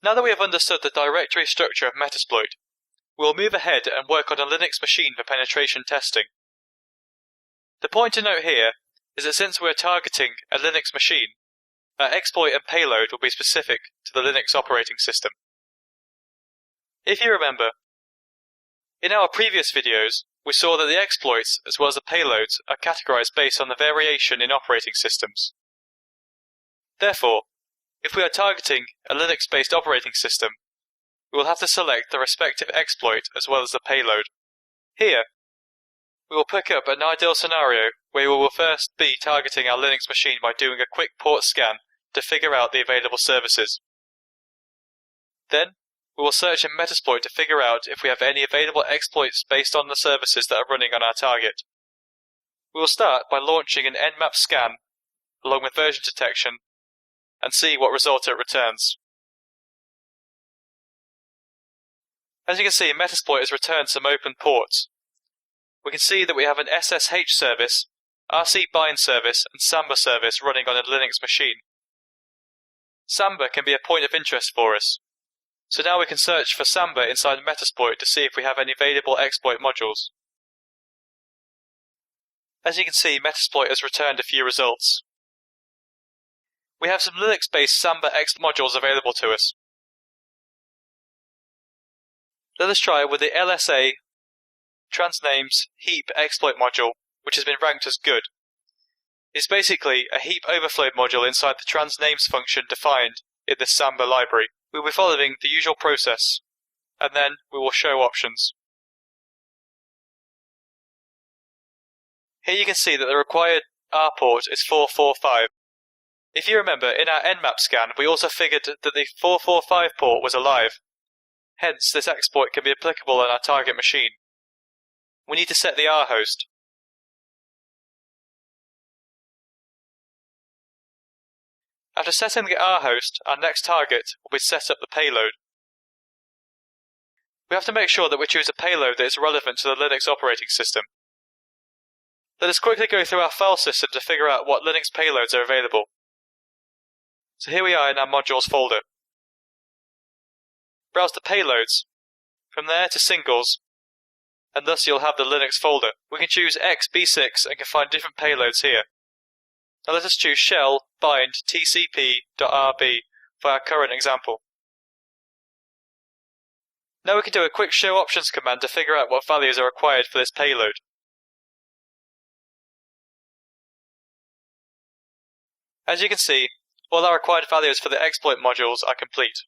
Now that we have understood the directory structure of metasploit, we will move ahead and work on a Linux machine for penetration testing. The point to note here is that since we are targeting a Linux machine, our exploit and payload will be specific to the Linux operating system. If you remember, in our previous videos, we saw that the exploits as well as the payloads are categorized based on the variation in operating systems. Therefore, if we are targeting a Linux-based operating system, we will have to select the respective exploit as well as the payload. Here, we will pick up an ideal scenario where we will first be targeting our Linux machine by doing a quick port scan to figure out the available services. Then, we will search in Metasploit to figure out if we have any available exploits based on the services that are running on our target. We will start by launching an nmap scan along with version detection and see what result it returns. As you can see, Metasploit has returned some open ports. We can see that we have an SSH service, RC bind service and Samba service running on a Linux machine. Samba can be a point of interest for us. So now we can search for Samba inside Metasploit to see if we have any available exploit modules. As you can see, Metasploit has returned a few results. We have some Linux-based Samba exploit modules available to us. Let us try with the LSA transnames heap exploit module, which has been ranked as good. It's basically a heap overflow module inside the transnames function defined in the Samba library. We will be following the usual process, and then we will show options. Here you can see that the required R port is 445. If you remember, in our nmap scan we also figured that the 445 port was alive. Hence, this exploit can be applicable on our target machine. We need to set the R host. After setting the R host, our next target will be set up the payload. We have to make sure that we choose a payload that is relevant to the Linux operating system. Let us quickly go through our file system to figure out what Linux payloads are available. So here we are in our modules folder. Browse the payloads, from there to singles, and thus you'll have the Linux folder. We can choose xb6 and can find different payloads here. Now let us choose shell bind tcp.rb for our current example. Now we can do a quick show options command to figure out what values are required for this payload. As you can see, all our required values for the exploit modules are complete.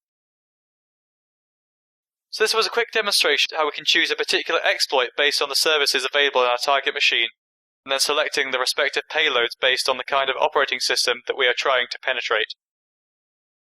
So this was a quick demonstration of how we can choose a particular exploit based on the services available on our target machine, and then selecting the respective payloads based on the kind of operating system that we are trying to penetrate.